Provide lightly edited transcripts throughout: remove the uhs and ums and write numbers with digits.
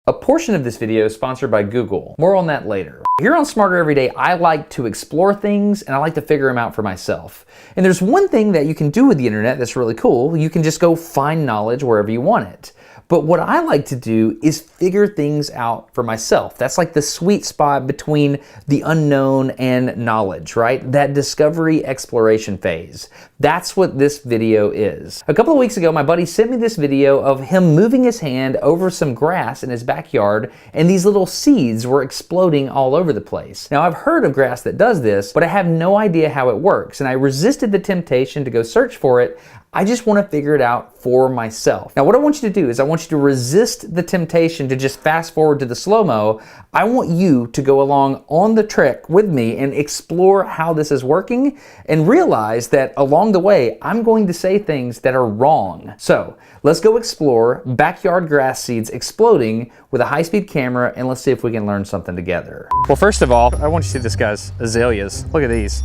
A portion of this video is sponsored by Google. More on that later. Here on Smarter Every Day, I like to explore things and I like to figure them out for myself. And there's one thing that you can do with the internet that's really cool. You can just go find knowledge wherever you want it. But what I like to do is figure things out for myself. That's like the sweet spot between the unknown and knowledge, right? That discovery exploration phase. That's what this video is. A couple of weeks ago, my buddy sent me this video of him moving his hand over some grass in his backyard, and these little seeds were exploding all over the place. Now, I've heard of grass that does this, but I have no idea how it works, and I resisted the temptation to go search for it. I just want to figure it out for myself. Now, what I want you to do is I want you to resist the temptation to just fast forward to the slow-mo. I want you to go along on the trek with me and explore how this is working and realize that along the way, I'm going to say things that are wrong. So let's go explore backyard grass seeds exploding with a high-speed camera, and let's see if we can learn something together. Well, first of all, I want you to see this guy's azaleas. Look at these.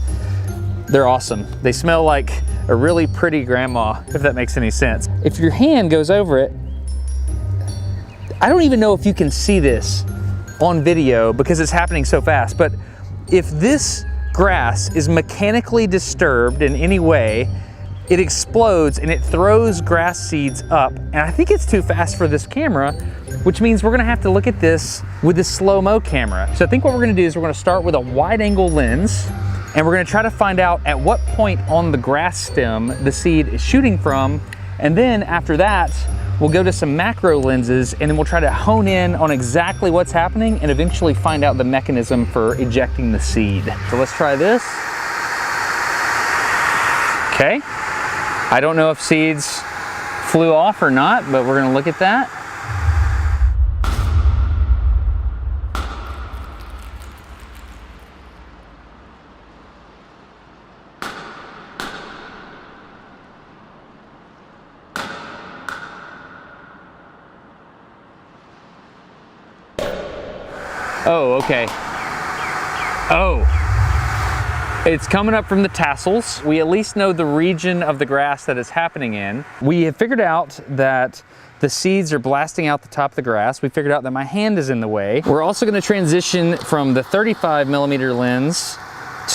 They're awesome. They smell like a really pretty grandma, if that makes any sense. If your hand goes over it, I don't even know if you can see this on video because it's happening so fast, but if this grass is mechanically disturbed in any way, it explodes and it throws grass seeds up. And I think it's too fast for this camera, which means we're gonna have to look at this with the slow-mo camera. So I think what we're gonna do is we're gonna start with a wide-angle lens, and we're gonna try to find out at what point on the grass stem the seed is shooting from. And then after that, we'll go to some macro lenses and then we'll try to hone in on exactly what's happening and eventually find out the mechanism for ejecting the seed. So let's try this. Okay. I don't know if seeds flew off or not, but we're gonna look at that. Oh, okay. Oh, it's coming up from the tassels. We at least know the region of the grass that it's happening in. We have figured out that the seeds are blasting out the top of the grass. We figured out that my hand is in the way. We're also gonna transition from the 35mm lens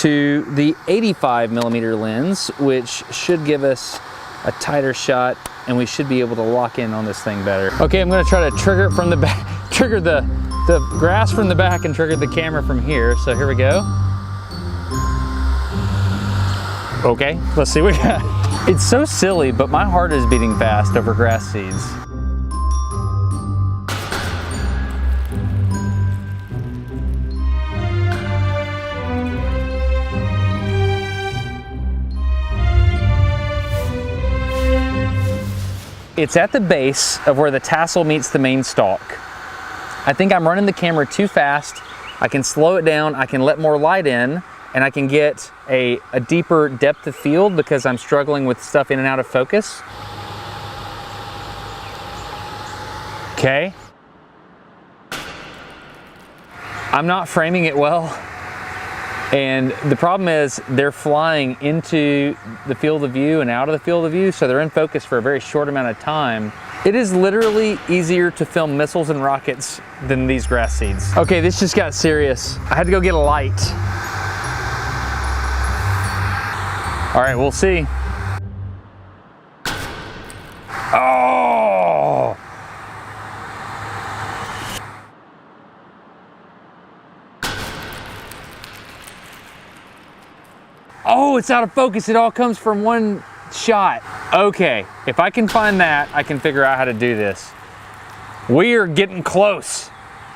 to the 85mm lens, which should give us a tighter shot and we should be able to lock in on this thing better. Okay, I'm gonna try to trigger it from the back, trigger the grass from the back and trigger the camera from here. So here we go. Okay, let's see what we got. It's so silly, but my heart is beating fast over grass seeds. It's at the base of where the tassel meets the main stalk. I think I'm running the camera too fast. I can slow it down, I can let more light in, and I can get a deeper depth of field because I'm struggling with stuff in and out of focus. Okay. I'm not framing it well. And the problem is they're flying into the field of view and out of the field of view, so they're in focus for a very short amount of time. It is literally easier to film missiles and rockets than these grass seeds. Okay, this just got serious. I had to go get a light. All right, we'll see. Oh! Oh, it's out of focus. It all comes from one shot. Okay, if I can find that, I can figure out how to do this. We are getting close,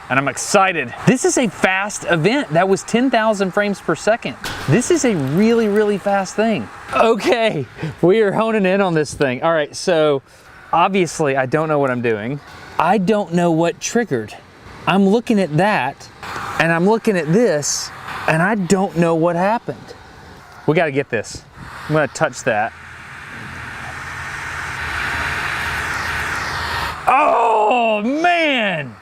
and I'm excited. This is a fast event. That was 10,000 frames per second. This is a really, really fast thing. Okay, we are honing in on this thing. All right, so obviously I don't know what I'm doing. I don't know what triggered. I'm looking at that, and I'm looking at this, and I don't know what happened. We gotta get this. I'm gonna touch that. Oh, man!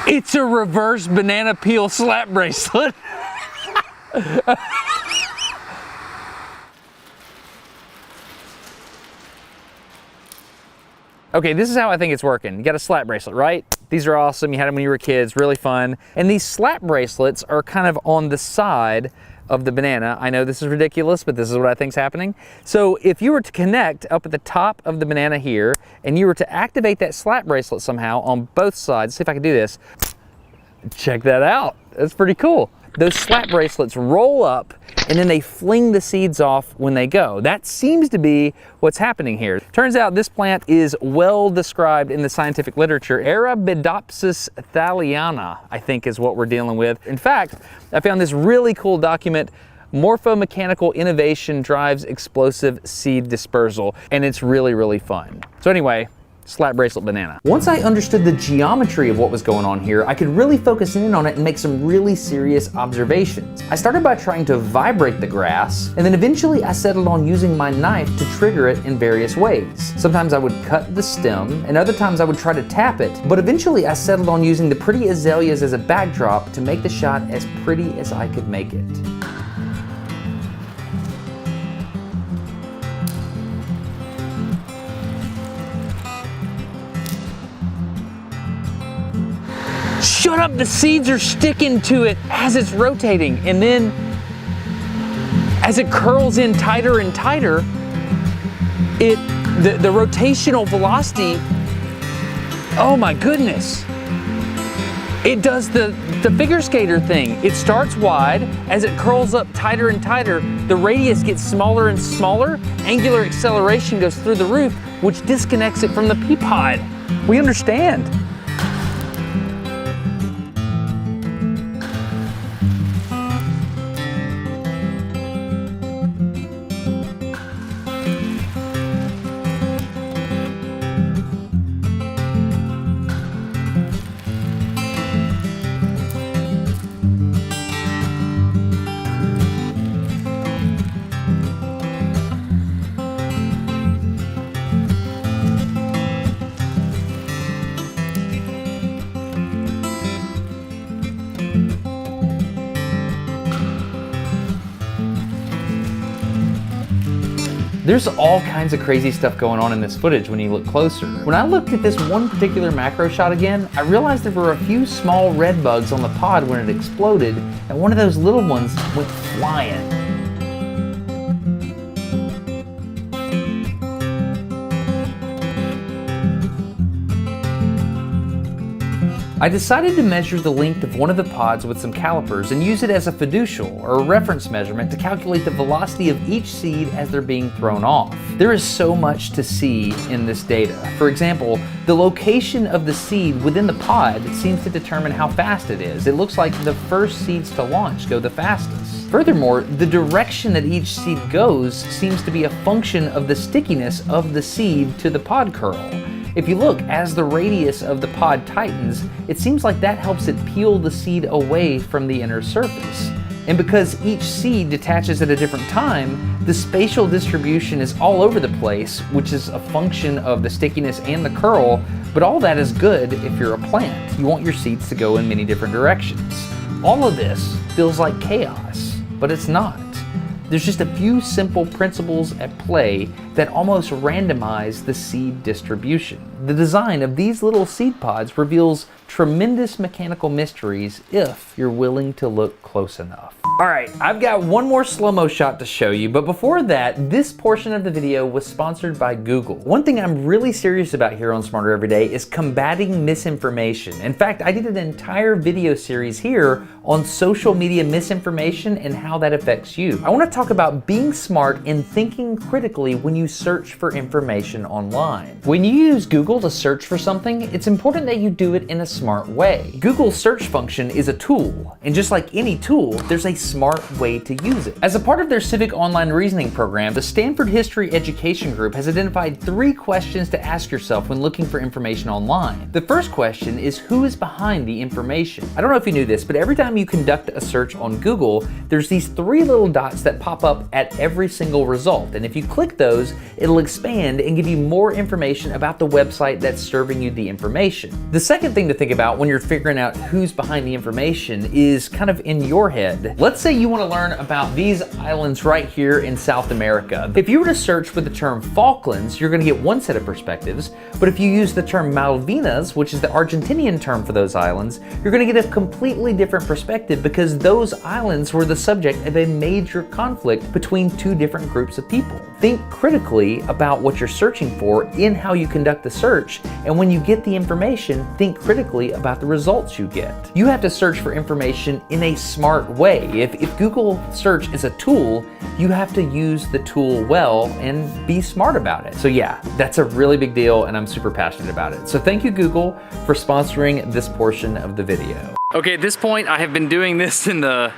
It's a reverse banana peel slap bracelet. Okay, this is how I think it's working. You got a slap bracelet, right? These are awesome. You had them when you were kids, really fun. And these slap bracelets are kind of on the side of the banana. I know this is ridiculous, but this is what I think is happening. So if you were to connect up at the top of the banana here, and you were to activate that slap bracelet somehow on both sides, see if I can do this. Check that out. That's pretty cool. Those slap bracelets roll up and then they fling the seeds off when they go. That seems to be what's happening here. Turns out this plant is well described in the scientific literature. Arabidopsis thaliana, I think, is what we're dealing with. In fact, I found this really cool document, Morphomechanical Innovation Drives Explosive Seed Dispersal, and it's really, really fun. So anyway, slap bracelet banana. Once I understood the geometry of what was going on here, I could really focus in on it and make some really serious observations. I started by trying to vibrate the grass, and then eventually I settled on using my knife to trigger it in various ways. Sometimes I would cut the stem, and other times I would try to tap it, but eventually I settled on using the pretty azaleas as a backdrop to make the shot as pretty as I could make it. Shut up, the seeds are sticking to it as it's rotating, and then as it curls in tighter and tighter, the rotational velocity, oh my goodness, it does the figure skater thing. It starts wide, as it curls up tighter and tighter, the radius gets smaller and smaller, angular acceleration goes through the roof, which disconnects it from the pea pod. We understand. There's all kinds of crazy stuff going on in this footage when you look closer. When I looked at this one particular macro shot again, I realized there were a few small red bugs on the pod when it exploded, and one of those little ones went flying. I decided to measure the length of one of the pods with some calipers and use it as a fiducial, or a reference measurement, to calculate the velocity of each seed as they're being thrown off. There is so much to see in this data. For example, the location of the seed within the pod seems to determine how fast it is. It looks like the first seeds to launch go the fastest. Furthermore, the direction that each seed goes seems to be a function of the stickiness of the seed to the pod curl. If you look, as the radius of the pod tightens, it seems like that helps it peel the seed away from the inner surface. And because each seed detaches at a different time, the spatial distribution is all over the place, which is a function of the stickiness and the curl, but all that is good if you're a plant. You want your seeds to go in many different directions. All of this feels like chaos, but it's not. There's just a few simple principles at play that almost randomize the seed distribution. The design of these little seed pods reveals tremendous mechanical mysteries if you're willing to look close enough. All right, I've got one more slow-mo shot to show you, but before that, this portion of the video was sponsored by Google. One thing I'm really serious about here on Smarter Everyday is combating misinformation. In fact, I did an entire video series here on social media misinformation and how that affects you. I want to talk about being smart and thinking critically when you search for information online. When you use Google to search for something, it's important that you do it in a smart way. Google's search function is a tool, and just like any tool, there's a smart way to use it. As a part of their Civic Online Reasoning program, the Stanford History Education Group has identified 3 questions to ask yourself when looking for information online. The first question is, who is behind the information? I don't know if you knew this, but every time you conduct a search on Google, there's these 3 little dots that pop up at every single result. And if you click those, goes, it'll expand and give you more information about the website that's serving you the information. The second thing to think about when you're figuring out who's behind the information is kind of in your head. Let's say you want to learn about these islands right here in South America. If you were to search with the term Falklands, you're going to get one set of perspectives, but if you use the term Malvinas, which is the Argentinian term for those islands, you're going to get a completely different perspective because those islands were the subject of a major conflict between two different groups of people. Think critically about what you're searching for in how you conduct the search, and when you get the information, think critically about the results you get. You have to search for information in a smart way. If Google search is a tool, you have to use the tool well and be smart about it. So yeah, that's a really big deal and I'm super passionate about it. So thank you, Google, for sponsoring this portion of the video. Okay, at this point, I have been doing this in the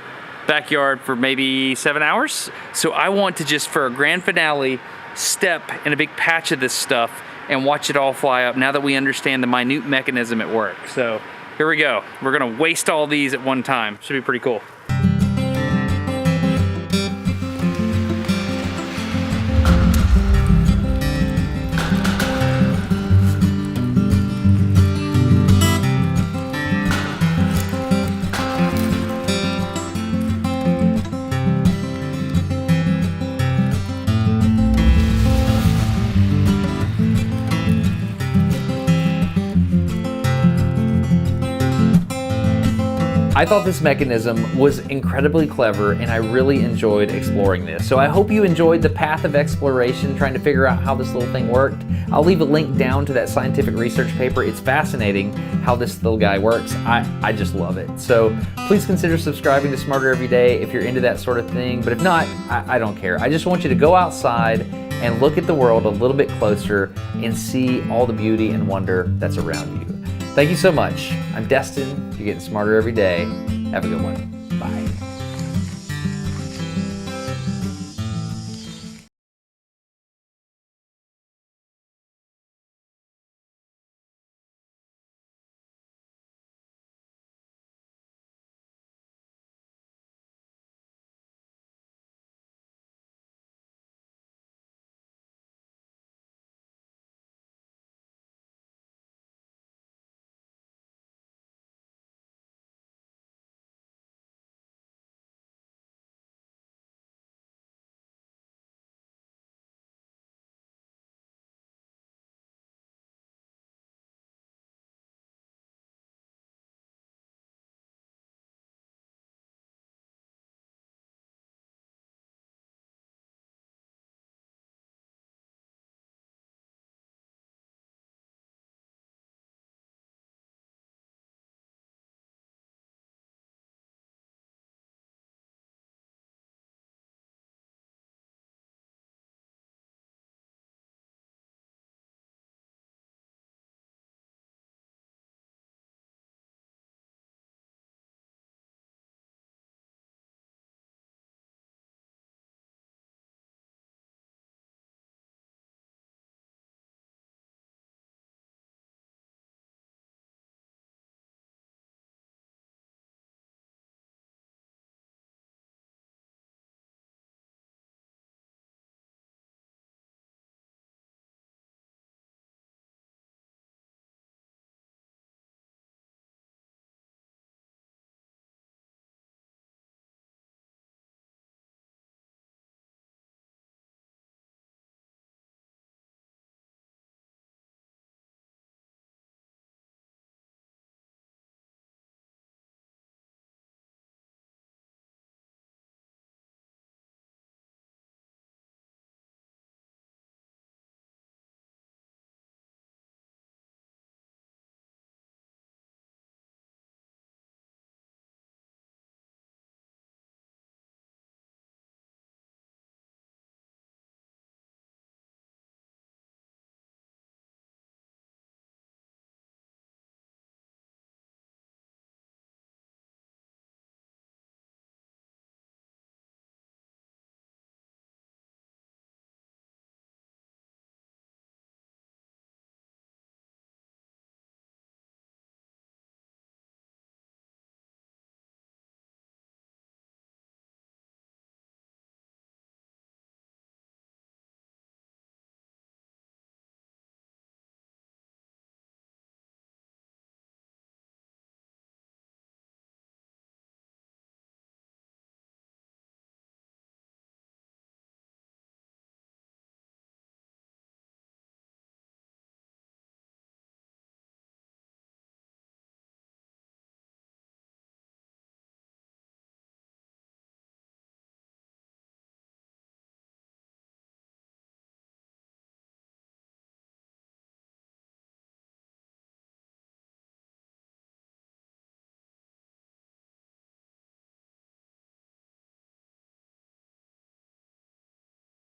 backyard for maybe 7 hours. So I want to just, for a grand finale, step in a big patch of this stuff and watch it all fly up now that we understand the minute mechanism at work. So here we go. We're gonna waste all these at one time. Should be pretty cool. I thought this mechanism was incredibly clever and I really enjoyed exploring this. So I hope you enjoyed the path of exploration, trying to figure out how this little thing worked. I'll leave a link down to that scientific research paper. It's fascinating how this little guy works. I just love it. So please consider subscribing to Smarter Every Day if you're into that sort of thing. But if not, I don't care. I just want you to go outside and look at the world a little bit closer and see all the beauty and wonder that's around you. Thank you so much. I'm Destin. You're getting smarter every day. Have a good one.